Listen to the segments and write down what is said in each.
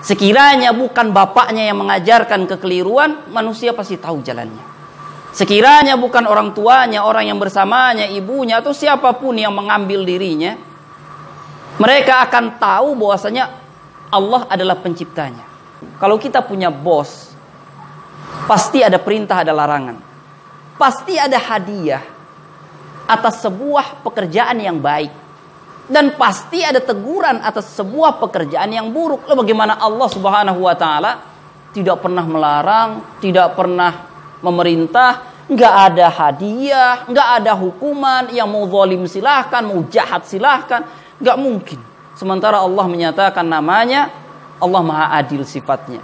Sekiranya bukan bapaknya yang mengajarkan kekeliruan, manusia pasti tahu jalannya. Sekiranya bukan orang tuanya, orang yang bersamanya, ibunya atau siapapun yang mengambil dirinya, mereka akan tahu bahwasanya Allah adalah penciptanya. Kalau kita punya bos, pasti ada perintah, ada larangan. Pasti ada hadiah atas sebuah pekerjaan yang baik. Dan pasti ada teguran atas sebuah pekerjaan yang buruk. Lalu bagaimana Allah Subhanahu wa taala tidak pernah melarang, tidak pernah memerintah, enggak ada hadiah, enggak ada hukuman, yang mau zalim silahkan, mau jahat silahkan, enggak mungkin. Sementara Allah menyatakan namanya Allah Maha Adil sifatnya.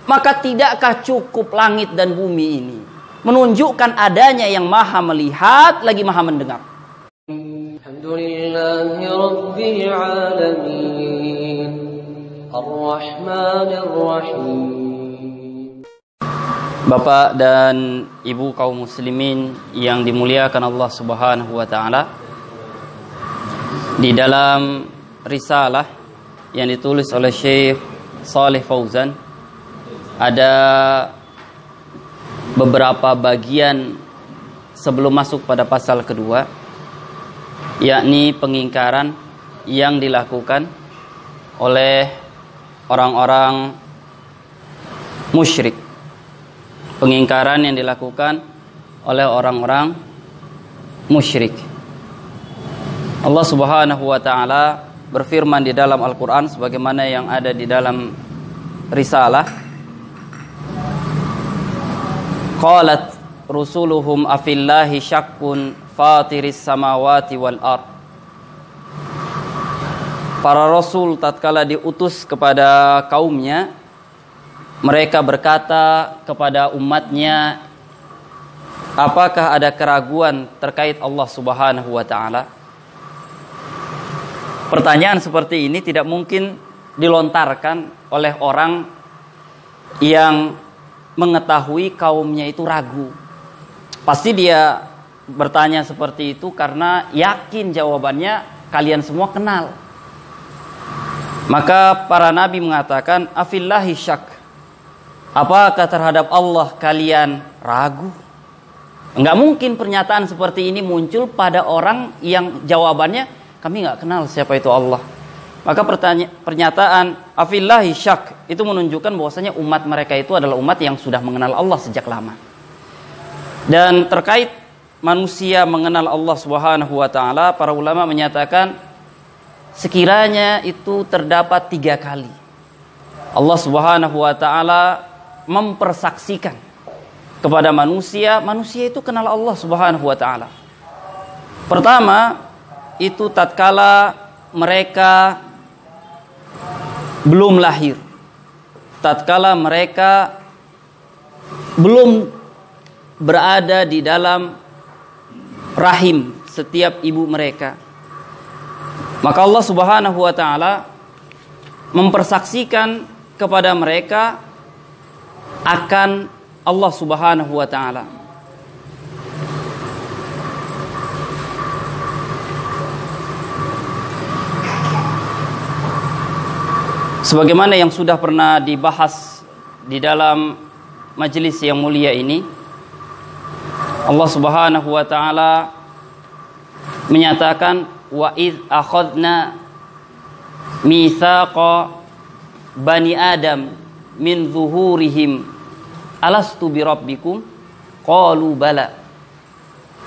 Maka tidakkah cukup langit dan bumi ini menunjukkan adanya yang Maha melihat lagi Maha mendengar? Alhamdulillahi Rabbil Alamin Ar-Rahmanir Rahim. Bapak dan Ibu kaum muslimin yang dimuliakan Allah Subhanahu wa taala, di dalam risalah yang ditulis oleh Syekh Shalih Fauzan ada beberapa bagian sebelum masuk pada pasal kedua, yakni pengingkaran yang dilakukan oleh orang-orang musyrik. Pengingkaran yang dilakukan oleh orang-orang musyrik. Allah Subhanahu wa taala berfirman di dalam Al-Qur'an sebagaimana yang ada di dalam risalah. Qalat rusuluhum afillahi syakkun fatiris samawati wal ard. Para rasul tatkala diutus kepada kaumnya, mereka berkata kepada umatnya, apakah ada keraguan terkait Allah Subhanahu wa taala? Pertanyaan seperti ini tidak mungkin dilontarkan oleh orang yang mengetahui kaumnya itu ragu. Pasti dia bertanya seperti itu karena yakin jawabannya kalian semua kenal. Maka para nabi mengatakan, afillahi syak, apakah terhadap Allah kalian ragu? Enggak mungkin pernyataan seperti ini muncul pada orang yang jawabannya kami enggak kenal siapa itu Allah. Maka pernyataan afillahi syak itu menunjukkan bahwasanya umat mereka itu adalah umat yang sudah mengenal Allah sejak lama. Dan terkait manusia mengenal Allah Subhanahu wa taala, para ulama menyatakan sekiranya itu terdapat 3 kali Allah Subhanahu wa taala mempersaksikan kepada manusia, manusia itu kenal Allah Subhanahu wa taala. Pertama, itu tatkala mereka belum lahir, tatkala mereka belum berada di dalam rahim setiap ibu mereka, maka Allah Subhanahu wa taala mempersaksikan kepada mereka akan Allah Subhanahu wa taala. Sebagaimana yang sudah pernah dibahas di dalam majelis yang mulia ini, Allah Subhanahu wa taala menyatakan, wa id akhadna mitsaqa bani adam min zuhurihim alastu bi rabbikum qalu bala.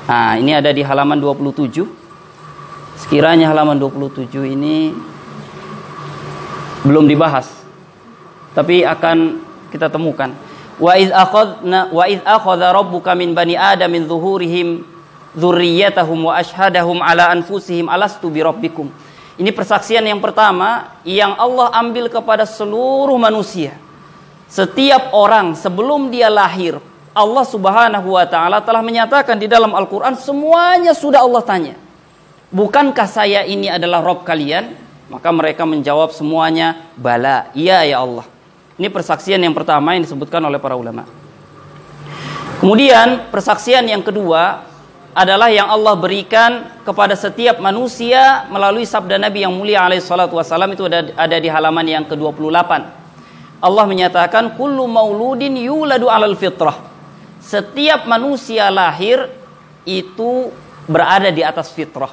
Nah, ini ada di halaman 27. Sekiranya halaman 27 ini belum dibahas, tapi akan kita temukan. Wa iz akhadha rabbuka min bani adam min zuhurihim dzurriyyatahum wa ashhadahum ala anfusihim alastu bi rabbikum. Ini persaksian yang pertama yang Allah ambil kepada seluruh manusia. Setiap orang sebelum dia lahir, Allah Subhanahu wa taala telah menyatakan di dalam Al-Qur'an, semuanya sudah Allah tanya, bukankah saya ini adalah Rabb kalian? Maka mereka menjawab semuanya, bala, iya ya Allah. Ini persaksian yang pertama yang disebutkan oleh para ulama. Kemudian persaksian yang kedua adalah yang Allah berikan kepada setiap manusia melalui sabda Nabi yang mulia alaihi salatu wasallam, itu ada di halaman yang ke-28. Allah menyatakan kullu mauludin yuladu alal fitrah. Setiap manusia lahir itu berada di atas fitrah.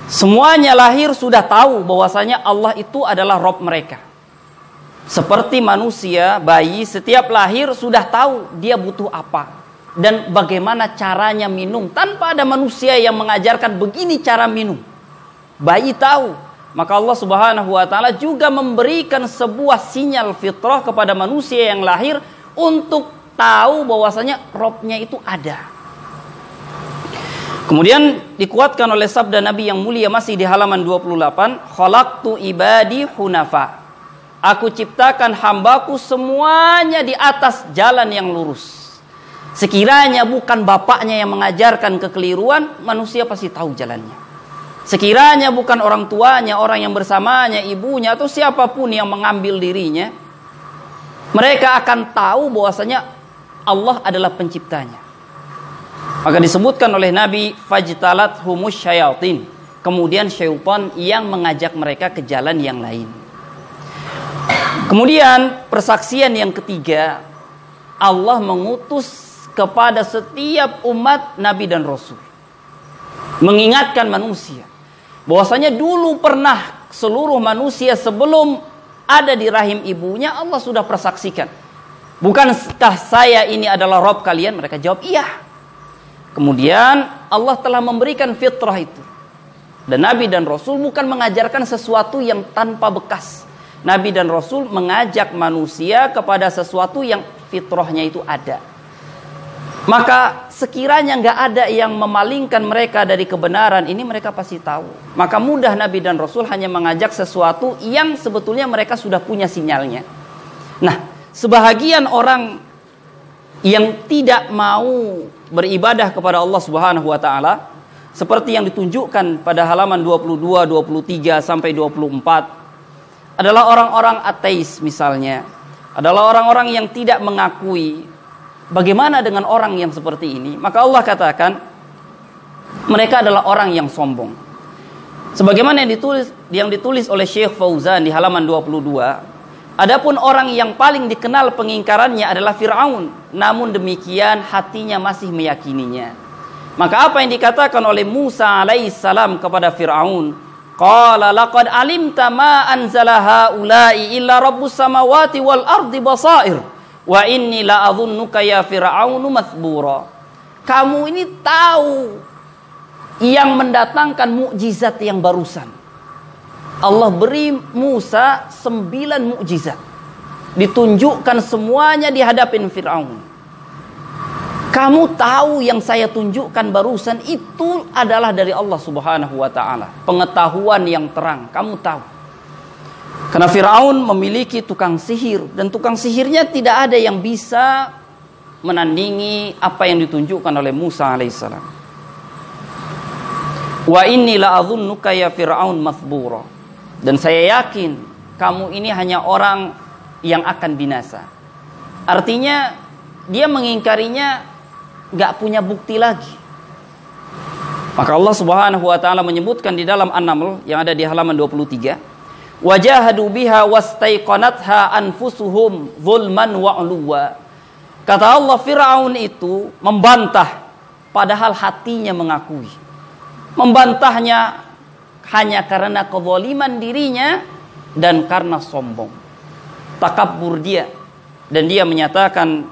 Semuanya lahir sudah tahu bahwasanya Allah itu adalah Rabb mereka. Seperti manusia, bayi setiap lahir sudah tahu dia butuh apa dan bagaimana caranya minum, tanpa ada manusia yang mengajarkan begini cara minum. Bayi tahu. Maka Allah Subhanahu wa taala juga memberikan sebuah sinyal fitrah kepada manusia yang lahir untuk tahu bahwasanya Rabb-nya itu ada. Kemudian dikuatkan oleh sabda Nabi yang mulia masih di halaman 28, khalaqtu ibadi hunafa. Aku ciptakan hambaku semuanya di atas jalan yang lurus. Sekiranya bukan bapaknya yang mengajarkan kekeliruan, manusia pasti tahu jalannya. Sekiranya bukan orang tuanya, orang yang bersamanya, ibunya atau siapapun yang mengambil dirinya, mereka akan tahu bahwasanya Allah adalah penciptanya. Maka disebutkan oleh Nabi, fajtalat humus syayatin. Kemudian syaitan yang mengajak mereka ke jalan yang lain. Kemudian persaksian yang ketiga, Allah mengutus kepada setiap umat Nabi dan Rasul, mengingatkan manusia bahwasanya dulu pernah seluruh manusia sebelum ada di rahim ibunya Allah sudah persaksikan, bukankah saya ini adalah Rabb kalian? Mereka jawab iya. Kemudian Allah telah memberikan fitrah itu, dan Nabi dan Rasul bukan mengajarkan sesuatu yang tanpa bekas. Nabi dan Rasul mengajak manusia kepada sesuatu yang fitrahnya itu ada. Maka sekiranya nggak ada yang memalingkan mereka dari kebenaran ini, mereka pasti tahu. Maka mudah Nabi dan Rasul hanya mengajak sesuatu yang sebetulnya mereka sudah punya sinyalnya. Nah, sebahagian orang yang tidak mau beribadah kepada Allah Subhanahu wa taala, seperti yang ditunjukkan pada halaman 22, 23 sampai 24, adalah orang-orang ateis misalnya. Adalah orang-orang yang tidak mengakui. Bagaimana dengan orang yang seperti ini? Maka Allah katakan mereka adalah orang yang sombong. Sebagaimana yang ditulis oleh Syekh Fauzan di halaman 22. Adapun orang yang paling dikenal pengingkarannya adalah Fir'aun. Namun demikian hatinya masih meyakininya. Maka apa yang dikatakan oleh Musa alaihissalam kepada Fir'aun? Qala laqad alimta ma anzala haula'i illa rabbus samawati wal ardi basair. Wa inni la adhunnuka ya Fir'aunu mathbura. Kamu ini tahu yang mendatangkan mukjizat yang barusan. Allah beri Musa 9 mukjizat. Ditunjukkan semuanya di hadapan Fir'aun. Kamu tahu yang saya tunjukkan barusan itu adalah dari Allah Subhanahu wa taala. Pengetahuan yang terang, kamu tahu. Karena Fir'aun memiliki tukang sihir, dan tukang sihirnya tidak ada yang bisa menandingi apa yang ditunjukkan oleh Musa alaihissalam. Wa inni la adhunnuka ya Fir'aun mathbura. Dan saya yakin kamu ini hanya orang yang akan binasa. Artinya dia mengingkarinya gak punya bukti lagi. Maka Allah Subhanahu wa taala menyebutkan di dalam An-Naml yang ada di halaman 23, wajahadu biha wastaiqanatha anfusuhum zulman wa 'uluwa. Kata Allah, Fir'aun itu membantah padahal hatinya mengakui. Membantahnya hanya karena kezaliman dirinya dan karena sombong. Takabbur dia, dan dia menyatakan,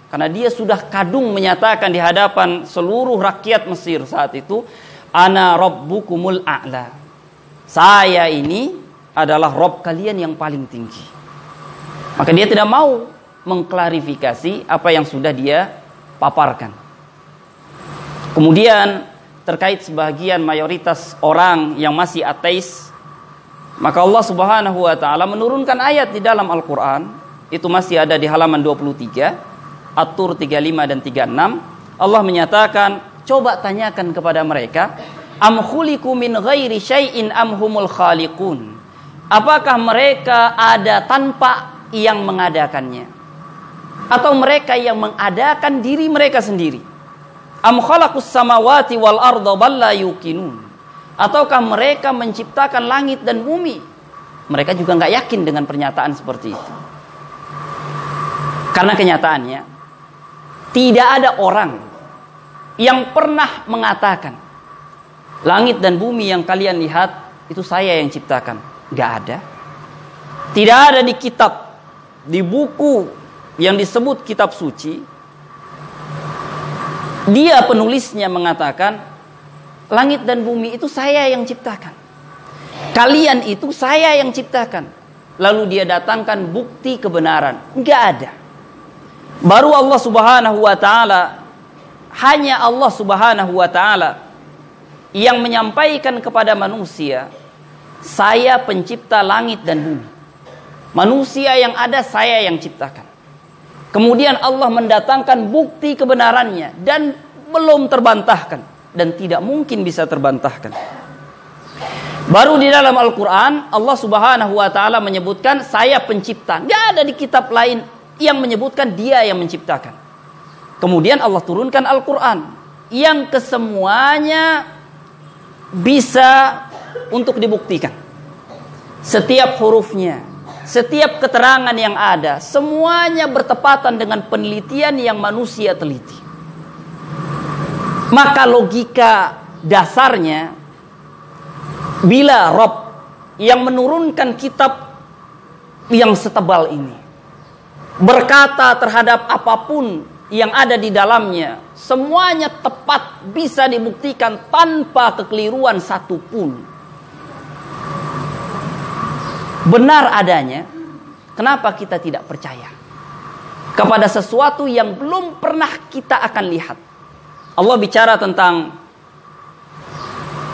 karena dia sudah kadung menyatakan di hadapan seluruh rakyat Mesir saat itu, ana rabbukumul a'la. Saya ini adalah Rabb kalian yang paling tinggi. Maka dia tidak mau mengklarifikasi apa yang sudah dia paparkan. Kemudian terkait sebagian mayoritas orang yang masih ateis, maka Allah Subhanahu wa taala menurunkan ayat di dalam Al-Qur'an, itu masih ada di halaman 23, At-Tur 35 dan 36. Allah menyatakan, coba tanyakan kepada mereka, am khuliqu min ghairi syai'in am humul khaliqun. Apakah mereka ada tanpa yang mengadakannya? Atau mereka yang mengadakan diri mereka sendiri? Am khalaqus samawati wal arda bal la yuqinun. Ataukah mereka menciptakan langit dan bumi? Mereka juga nggak yakin dengan pernyataan seperti itu. Karena kenyataannya tidak ada orang yang pernah mengatakan langit dan bumi yang kalian lihat itu saya yang ciptakan. Nggak ada. Tidak ada di kitab, di buku yang disebut kitab suci, dia penulisnya mengatakan langit dan bumi itu saya yang ciptakan. Kalian itu saya yang ciptakan. Lalu dia datangkan bukti kebenaran. Enggak ada. Baru Allah Subhanahu wa taala, hanya Allah Subhanahu wa taala yang menyampaikan kepada manusia, saya pencipta langit dan bumi. Manusia yang ada saya yang ciptakan. Kemudian Allah mendatangkan bukti kebenarannya dan belum terbantahkan dan tidak mungkin bisa terbantahkan. Baru di dalam Al-Quran Allah Subhanahu wa taala menyebutkan saya pencipta. Tidak ada di kitab lain yang menyebutkan dia yang menciptakan. Kemudian Allah turunkan Al-Quran yang kesemuanya bisa untuk dibuktikan. Setiap hurufnya, setiap keterangan yang ada, semuanya bertepatan dengan penelitian yang manusia teliti. Maka logika dasarnya, bila Rabb yang menurunkan kitab yang setebal ini berkata terhadap apapun yang ada di dalamnya, semuanya tepat bisa dibuktikan tanpa kekeliruan satupun, benar adanya, kenapa kita tidak percaya kepada sesuatu yang belum pernah kita akan lihat? Allah bicara tentang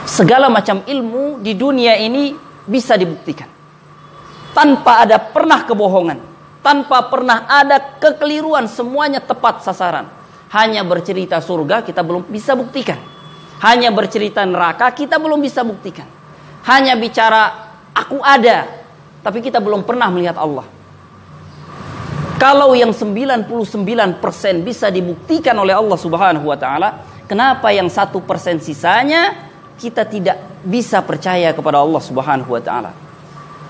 segala macam ilmu di dunia ini bisa dibuktikan tanpa ada pernah kebohongan, tanpa pernah ada kekeliruan, semuanya tepat sasaran. Hanya bercerita surga kita belum bisa buktikan, hanya bercerita neraka kita belum bisa buktikan, hanya bicara aku ada, tapi kita belum pernah melihat Allah. Kalau yang 99% bisa dibuktikan oleh Allah Subhanahu wa taala, kenapa yang 1% sisanya kita tidak bisa percaya kepada Allah Subhanahu wa taala?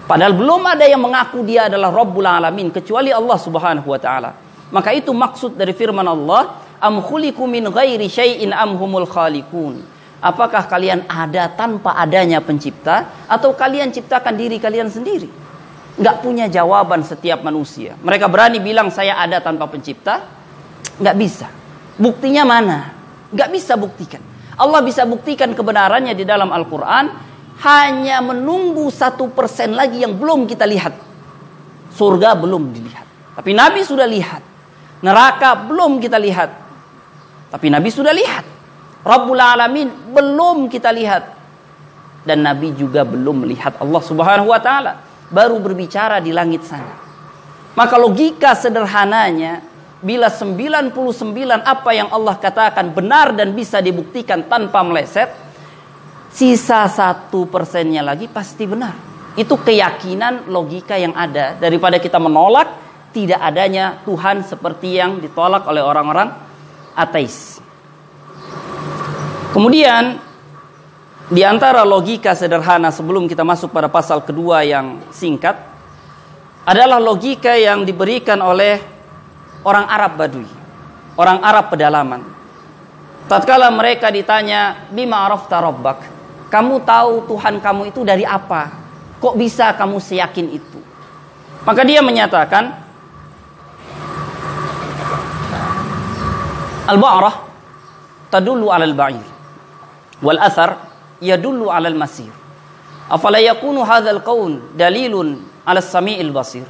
Padahal belum ada yang mengaku dia adalah Rabbul Alamin kecuali Allah Subhanahu wa taala. Maka itu maksud dari firman Allah, am khuliqu min ghairi syai'in am humul khaliqun. Apakah kalian ada tanpa adanya pencipta, atau kalian ciptakan diri kalian sendiri? Enggak punya jawaban setiap manusia. Mereka berani bilang saya ada tanpa pencipta? Enggak bisa. Buktinya mana? Enggak bisa buktikan. Allah bisa buktikan kebenarannya di dalam Al-Quran, hanya menunggu 1% lagi yang belum kita lihat. Surga belum dilihat, tapi Nabi sudah lihat. Neraka belum kita lihat, tapi Nabi sudah lihat. Rabbul Alamin belum kita lihat, dan Nabi juga belum melihat Allah Subhanahu wa taala, baru berbicara di langit sana. Maka logika sederhananya, bila 99 apa yang Allah katakan benar dan bisa dibuktikan tanpa meleset, sisa 1%-nya lagi pasti benar. Itu keyakinan logika yang ada, daripada kita menolak tidak adanya Tuhan seperti yang ditolak oleh orang-orang ateis. Kemudian di antara logika sederhana sebelum kita masuk pada pasal kedua yang singkat, adalah logika yang diberikan oleh orang Arab Badui, orang Arab pedalaman. Tatkala mereka ditanya, bima arafta rabbak, kamu tahu Tuhan kamu itu dari apa? Kok bisa kamu seyakin itu? Maka dia menyatakan, al-ba'rah tadullu 'alal ba'ir wal athar yadullu 'alal masir. Afala yakunu hadzal qaul dalilun 'alas sami'il basir.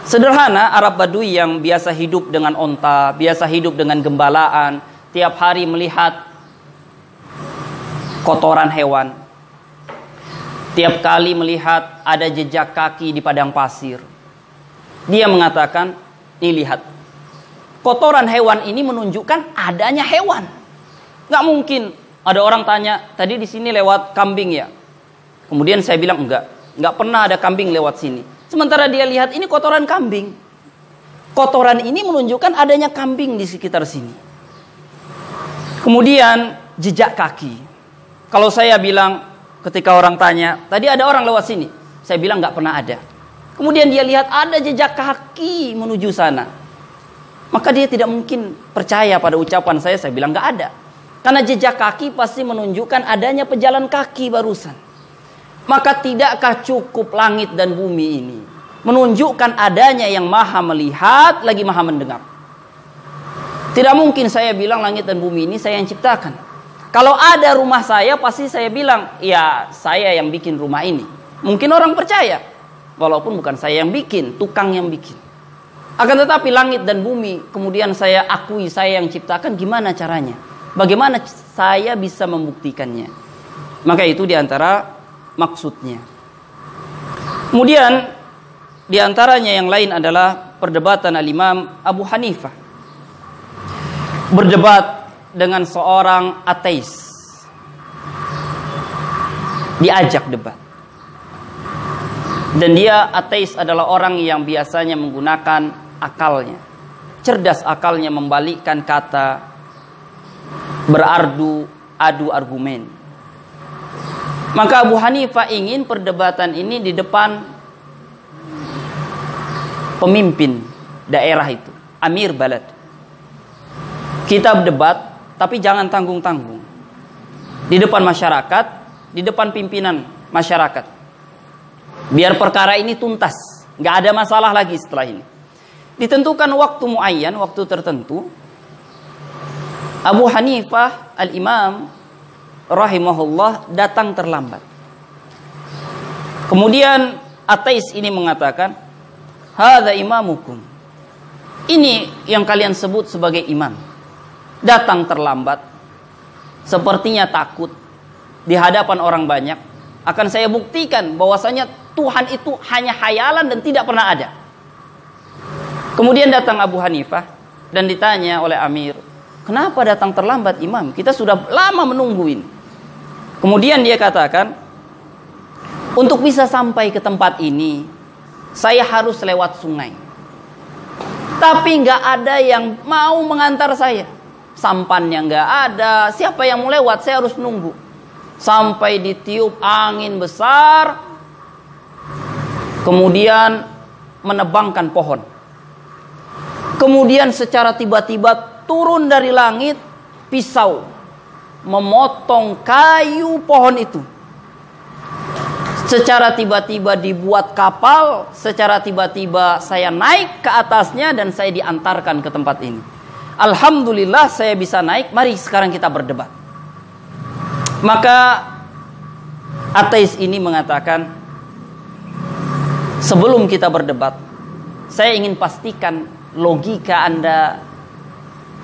Sederhana, Arab Badui yang biasa hidup dengan onta, biasa hidup dengan gembalaan, tiap hari melihat kotoran hewan, tiap kali melihat ada jejak kaki di padang pasir, dia mengatakan, ini lihat, kotoran hewan ini menunjukkan adanya hewan. Nggak mungkin ada orang tanya, tadi di sini lewat kambing ya? Kemudian saya bilang nggak pernah ada kambing lewat sini. Sementara dia lihat ini kotoran kambing. Kotoran ini menunjukkan adanya kambing di sekitar sini. Kemudian jejak kaki. Kalau saya bilang ketika orang tanya, tadi ada orang lewat sini, saya bilang nggak pernah ada. Kemudian dia lihat ada jejak kaki menuju sana, maka dia tidak mungkin percaya pada ucapan saya bilang nggak ada. Karena jejak kaki pasti menunjukkan adanya pejalan kaki barusan. Maka tidakkah cukup langit dan bumi ini menunjukkan adanya yang maha melihat lagi maha mendengar? Tidak mungkin saya bilang langit dan bumi ini saya yang ciptakan. Kalau ada rumah saya pasti saya bilang, ya saya yang bikin rumah ini. Mungkin orang percaya, walaupun bukan saya yang bikin, tukang yang bikin. Akan tetapi langit dan bumi kemudian saya akui saya yang ciptakan, gimana caranya? Bagaimana saya bisa membuktikannya? Maka itu diantara maksudnya. Kemudian diantaranya yang lain adalah perdebatan Al-Imam Abu Hanifah. Berdebat dengan seorang ateis. Diajak debat. Dan dia ateis adalah orang yang biasanya menggunakan akalnya. Cerdas akalnya membalikkan kata, beradu argumen. Maka Abu Hanifah ingin perdebatan ini di depan pemimpin daerah itu, Amir Balad. Kita berdebat, tapi jangan tanggung-tanggung. Di depan masyarakat, di depan pimpinan masyarakat. Biar perkara ini tuntas, nggak ada masalah lagi setelah ini. Ditentukan waktu muayyan, waktu tertentu. Abu Hanifah al-Imam rahimahullah datang terlambat. Kemudian ateis ini mengatakan, hadza imamukum. Ini yang kalian sebut sebagai imam. Datang terlambat, sepertinya takut di hadapan orang banyak. Akan saya buktikan bahwasanya Tuhan itu hanya khayalan dan tidak pernah ada. Kemudian datang Abu Hanifah dan ditanya oleh Amir, kenapa datang terlambat imam? Kita sudah lama menungguin. Kemudian dia katakan, untuk bisa sampai ke tempat ini, saya harus lewat sungai. Tapi nggak ada yang mau mengantar saya. Sampannya nggak ada, siapa yang mau lewat? Saya harus nunggu. Sampai ditiup angin besar, kemudian menebangkan pohon. Kemudian secara tiba-tiba turun dari langit pisau, memotong kayu pohon itu. Secara tiba-tiba dibuat kapal, secara tiba-tiba saya naik ke atasnya dan saya diantarkan ke tempat ini. Alhamdulillah saya bisa naik, mari sekarang kita berdebat. Maka ateis ini mengatakan, sebelum kita berdebat, saya ingin pastikan logika Anda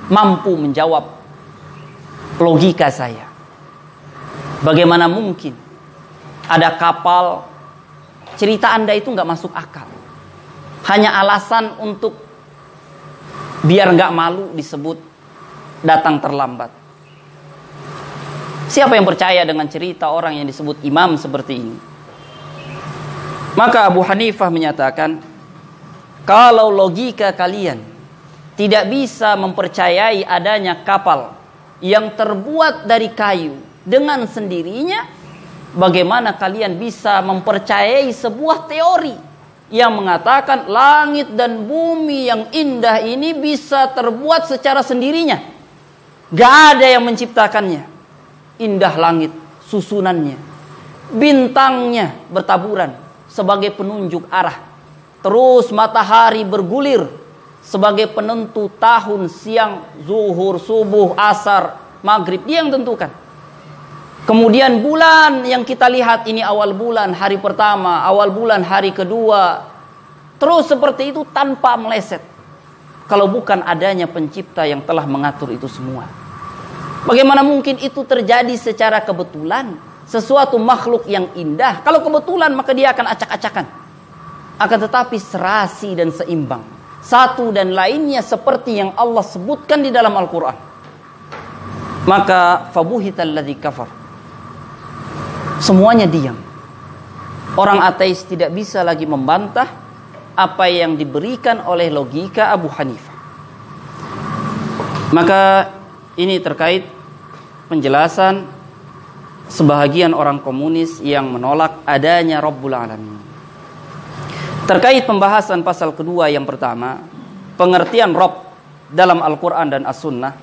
mampu menjawab logika saya. Bagaimana mungkin ada kapal, cerita Anda itu nggak masuk akal. Hanya alasan untuk biar nggak malu disebut datang terlambat. Siapa yang percaya dengan cerita orang yang disebut imam seperti ini? Maka Abu Hanifah menyatakan, kalau logika kalian tidak bisa mempercayai adanya kapal yang terbuat dari kayu dengan sendirinya, bagaimana kalian bisa mempercayai sebuah teori yang mengatakan langit dan bumi yang indah ini bisa terbuat secara sendirinya? Gak ada yang menciptakannya. Indah langit susunannya, bintangnya bertaburan sebagai penunjuk arah. Terus matahari bergulir sebagai penentu tahun, siang, zuhur, subuh, asar, maghrib. Dia yang tentukan. Kemudian bulan yang kita lihat ini awal bulan hari pertama, awal bulan hari kedua. Terus seperti itu tanpa meleset. Kalau bukan adanya pencipta yang telah mengatur itu semua. Bagaimana mungkin itu terjadi secara kebetulan? Sesuatu makhluk yang indah, kalau kebetulan maka dia akan acak-acakan. Akan tetapi serasi dan seimbang. Satu dan lainnya seperti yang Allah sebutkan di dalam Al-Quran. Maka fabuhital ladzi kafar. Semuanya diam. Orang ateis tidak bisa lagi membantah apa yang diberikan oleh logika Abu Hanifah. Maka ini terkait penjelasan sebahagian orang komunis yang menolak adanya Rabbul Alamin. Terkait pembahasan pasal kedua yang pertama, pengertian Rabb dalam Al-Quran dan As-Sunnah,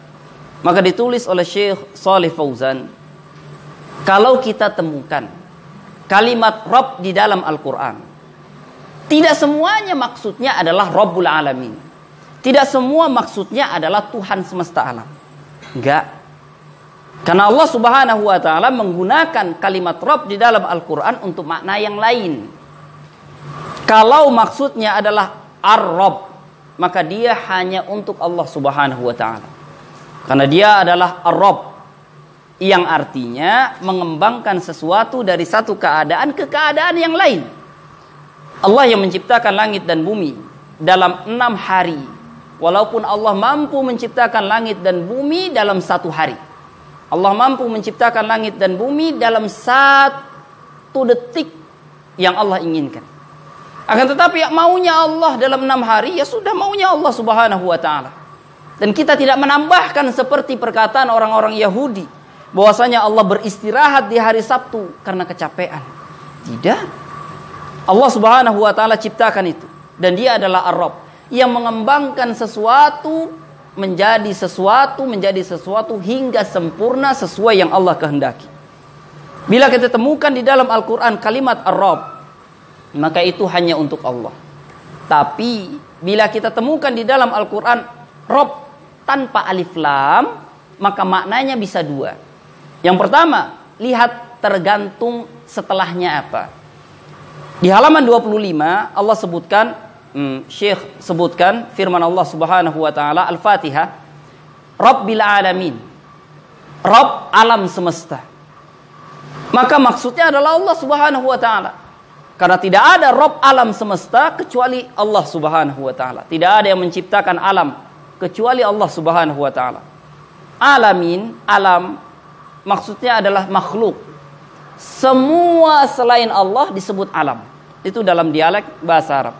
maka ditulis oleh Syekh Shalih Fauzan, kalau kita temukan kalimat Rabb di dalam Al-Quran, tidak semuanya maksudnya adalah Rabbul Alamin. Tidak semua maksudnya adalah Tuhan semesta alam. Enggak. Karena Allah Subhanahu wa taala menggunakan kalimat Rabb di dalam Al-Quran untuk makna yang lain. Kalau maksudnya adalah Ar-Rabb, maka dia hanya untuk Allah Subhanahu wa taala. Karena dia adalah Ar-Rabb, yang artinya mengembangkan sesuatu dari satu keadaan ke keadaan yang lain. Allah yang menciptakan langit dan bumi dalam 6 hari. Walaupun Allah mampu menciptakan langit dan bumi dalam 1 hari. Allah mampu menciptakan langit dan bumi dalam 1 detik yang Allah inginkan. Akan tetapi maunya Allah dalam 6 hari, ya sudah maunya Allah Subhanahu wa taala. Dan kita tidak menambahkan seperti perkataan orang-orang Yahudi, bahwasanya Allah beristirahat di hari Sabtu karena kecapean. Tidak. Allah Subhanahu wa taala ciptakan itu, dan dia adalah Ar-Rabb yang mengembangkan sesuatu menjadi sesuatu hingga sempurna sesuai yang Allah kehendaki. Bila kita temukan di dalam Al-Quran kalimat Ar-Rabb, maka itu hanya untuk Allah. Tapi bila kita temukan di dalam Al-Quran Rabb tanpa alif lam, maka maknanya bisa 2. Yang pertama, lihat tergantung setelahnya apa. Di halaman 25 Allah sebutkan, Syekh sebutkan firman Allah Subhanahu wa taala Al-Fatihah, Rabbil Alamin, Rabb alam semesta. Maka maksudnya adalah Allah Subhanahu wa taala. Karena tidak ada Rabb alam semesta kecuali Allah Subhanahu wa taala. Tidak ada yang menciptakan alam kecuali Allah Subhanahu wa taala. Alamin, alam maksudnya adalah makhluk. Semua selain Allah disebut alam. Itu dalam dialek bahasa Arab.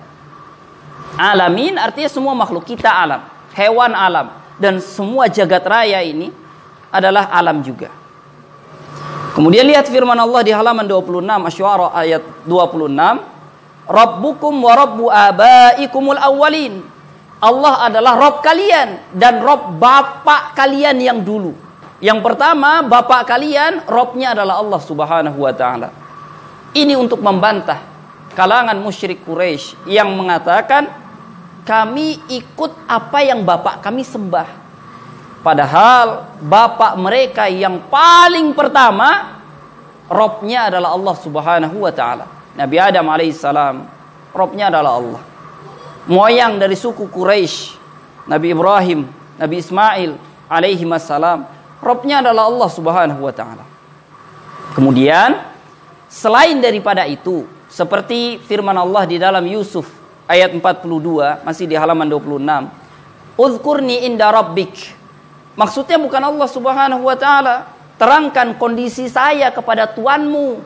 Alamin artinya semua makhluk, kita alam, hewan alam, dan semua jagat raya ini adalah alam juga. Kemudian lihat firman Allah di halaman 26 Asy-Syu'ara ayat 26, Rabbukum wa rabbu abaikumul awwalin. Allah adalah Rabb kalian dan Rabb bapak kalian yang dulu. Yang pertama, bapak kalian, Rabbnya adalah Allah Subhanahu wa taala. Ini untuk membantah kalangan musyrik Quraisy yang mengatakan kami ikut apa yang bapak kami sembah. Padahal bapak mereka yang paling pertama Rabbnya adalah Allah Subhanahu wa taala. Nabi Adam alaihissalam Rabbnya adalah Allah. Moyang dari suku Quraisy, Nabi Ibrahim, Nabi Ismail alaihissalam, Rabbnya adalah Allah Subhanahu wa taala. Kemudian selain daripada itu, seperti firman Allah di dalam Yusuf ayat 42, masih di halaman 26, Uzkurni inda rabbik. Maksudnya bukan Allah Subhanahu wa taala, terangkan kondisi saya kepada tuanmu.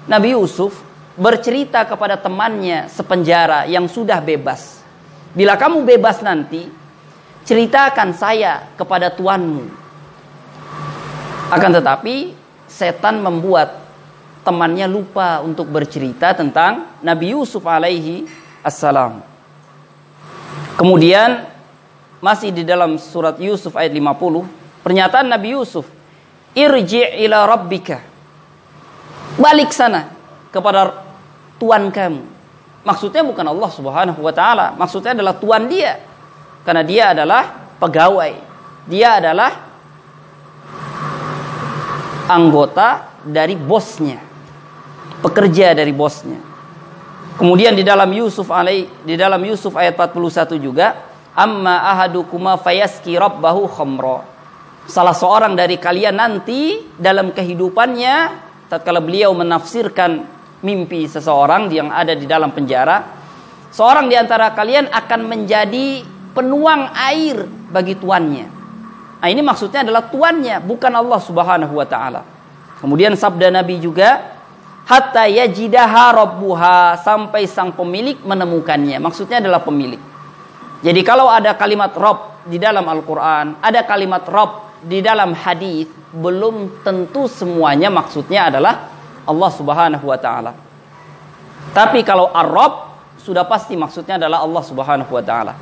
Nabi Yusuf bercerita kepada temannya sepenjara yang sudah bebas. Bila kamu bebas nanti, ceritakan saya kepada tuanmu. Akan tetapi setan membuat temannya lupa untuk bercerita tentang Nabi Yusuf alaihi assalam. Kemudian masih di dalam surat Yusuf ayat 50, pernyataan Nabi Yusuf, irji' ila rabbika, balik sana kepada Tuhan kamu. Maksudnya bukan Allah Subhanahu wa taala, maksudnya adalah Tuhan dia. Karena dia adalah pegawai, dia adalah anggota dari bosnya, pekerja dari bosnya. Kemudian di dalam Yusuf ayat 41 juga, amma ahadukuma fayaski rabbahu khamra. Salah seorang dari kalian nanti dalam kehidupannya, tatkala beliau menafsirkan mimpi seseorang yang ada di dalam penjara, seorang di antara kalian akan menjadi penuang air bagi tuannya. Nah, ini maksudnya adalah tuannya, bukan Allah Subhanahu wa taala. Kemudian sabda Nabi juga, hatta yajidaha rabbuha, sampai sang pemilik menemukannya. Maksudnya adalah pemilik. Jadi kalau ada kalimat Rabb di dalam Al-Quran, ada kalimat Rabb di dalam hadis belum tentu semuanya maksudnya adalah Allah Subhanahu wa taala. Tapi kalau Ar-Rabb sudah pasti maksudnya adalah Allah Subhanahu wa taala.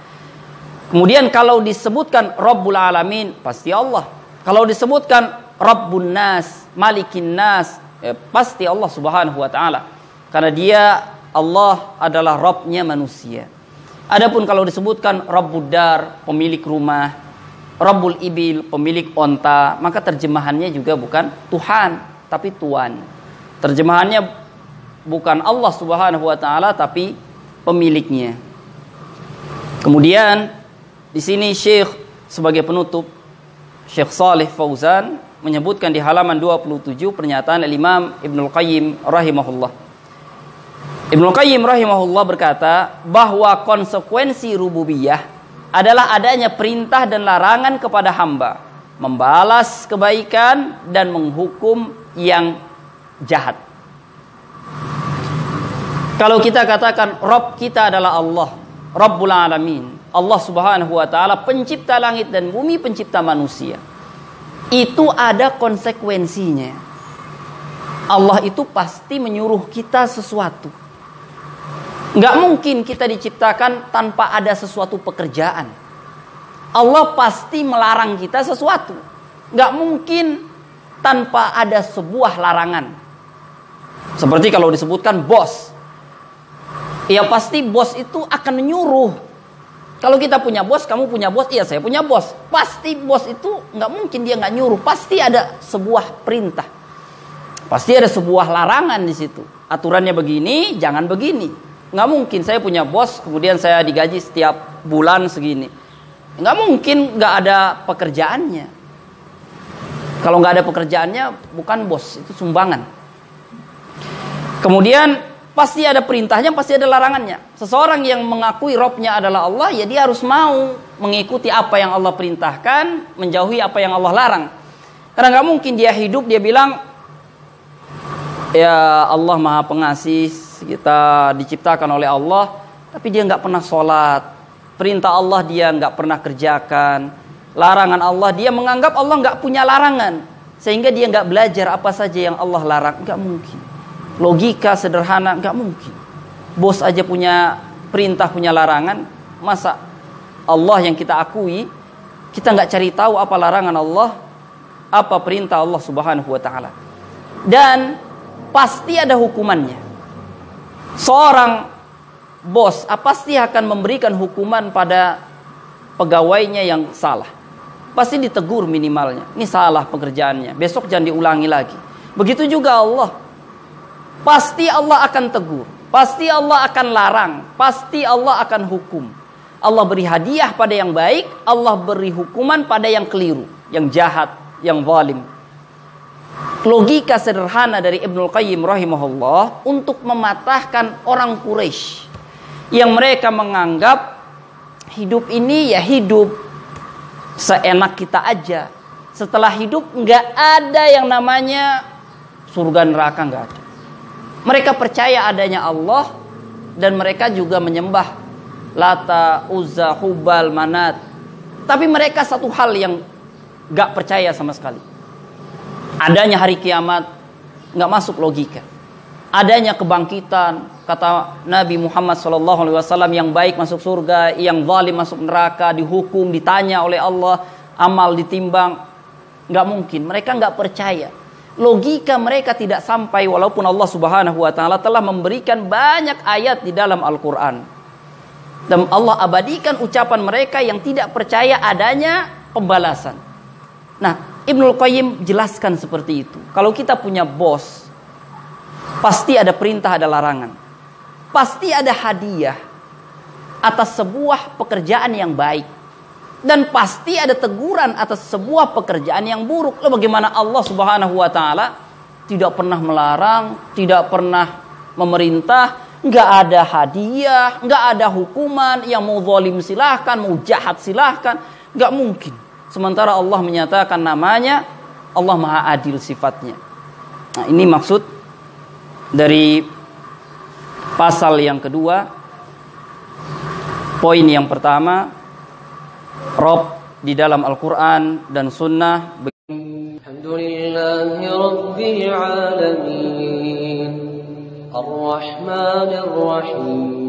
Kemudian kalau disebutkan Rabbul Alamin, pasti Allah. Kalau disebutkan Rabbun Nas, Malikin Nas, pasti Allah Subhanahu wa taala. Karena dia Allah adalah Rabbnya manusia. Adapun kalau disebutkan Rabbud Dar, pemilik rumah, Rabbul Ibil, pemilik onta, maka terjemahannya juga bukan Tuhan, tapi Tuan. Terjemahannya bukan Allah Subhanahu wa taala, tapi pemiliknya. Kemudian di sini Syekh sebagai penutup, Syekh Shalih Fauzan menyebutkan di halaman 27 pernyataan Imam Ibnul Qayyim rahimahullah. Ibnul Qayyim rahimahullah berkata bahwa konsekuensi rububiyah adalah adanya perintah dan larangan kepada hamba, membalas kebaikan dan menghukum yang jahat. Kalau kita katakan Rabb kita adalah Allah, Rabbul Alamin, Allah Subhanahu wa taala pencipta langit dan bumi, pencipta manusia, itu ada konsekuensinya. Allah itu pasti menyuruh kita sesuatu. Nggak mungkin kita diciptakan tanpa ada sesuatu pekerjaan. Allah pasti melarang kita sesuatu. Nggak mungkin tanpa ada sebuah larangan. Seperti kalau disebutkan bos, ya pasti bos itu akan menyuruh. Kalau kita punya bos, kamu punya bos, iya saya punya bos. Pasti bos itu nggak mungkin dia nggak nyuruh. Pasti ada sebuah perintah. Pasti ada sebuah larangan di situ. Aturannya begini, jangan begini. Nggak mungkin saya punya bos, kemudian saya digaji setiap bulan segini. Nggak mungkin nggak ada pekerjaannya. Kalau nggak ada pekerjaannya, bukan bos, itu sumbangan. Kemudian pasti ada perintahnya, pasti ada larangannya. Seseorang yang mengakui Rabbnya adalah Allah, ya dia harus mau mengikuti apa yang Allah perintahkan, menjauhi apa yang Allah larang. Karena nggak mungkin dia hidup, dia bilang, ya Allah Maha Pengasih, kita diciptakan oleh Allah, tapi dia nggak pernah sholat. Perintah Allah dia nggak pernah kerjakan. Larangan Allah, dia menganggap Allah nggak punya larangan, sehingga dia nggak belajar apa saja yang Allah larang. Nggak mungkin. Logika sederhana, nggak mungkin. Bos aja punya perintah, punya larangan, masa Allah yang kita akui, kita nggak cari tahu apa larangan Allah, apa perintah Allah Subhanahu wa taala. Dan pasti ada hukumannya. Seorang bos pasti akan memberikan hukuman pada pegawainya yang salah. Pasti ditegur minimalnya. Ini salah pekerjaannya, besok jangan diulangi lagi. Begitu juga Allah. Pasti Allah akan tegur. Pasti Allah akan larang. Pasti Allah akan hukum. Allah beri hadiah pada yang baik, Allah beri hukuman pada yang keliru, yang jahat, yang zalim. Logika sederhana dari Ibnul Qayyim rahimahullah untuk mematahkan orang Quraisy yang mereka menganggap hidup ini ya hidup seenak kita aja. Setelah hidup nggak ada yang namanya surga neraka, nggak ada. Mereka percaya adanya Allah dan mereka juga menyembah Lata, Uzza, Hubal, Manat. Tapi mereka satu hal yang nggak percaya sama sekali. Adanya hari kiamat, nggak masuk logika. Adanya kebangkitan, kata Nabi Muhammad SAW, yang baik masuk surga, yang zalim masuk neraka, dihukum, ditanya oleh Allah, amal ditimbang. Nggak mungkin, mereka nggak percaya. Logika mereka tidak sampai, walaupun Allah Subhanahu wa taala telah memberikan banyak ayat di dalam Al-Quran. Dan Allah abadikan ucapan mereka yang tidak percaya adanya pembalasan. Nah, Ibnul Qayyim jelaskan seperti itu. Kalau kita punya bos, pasti ada perintah, ada larangan. Pasti ada hadiah atas sebuah pekerjaan yang baik. Dan pasti ada teguran atas sebuah pekerjaan yang buruk. Lalu bagaimana Allah Subhanahu wa taala tidak pernah melarang, tidak pernah memerintah, nggak ada hadiah, nggak ada hukuman, yang mau zalim silahkan, mau jahat silahkan, nggak mungkin. Sementara Allah menyatakan namanya Allah Maha Adil sifatnya. Nah, ini maksud dari pasal yang kedua. Poin yang pertama, Rabb di dalam Al-Quran dan Sunnah. Alhamdulillahi Rabbil Alamin Ar-Rahmanir Rahim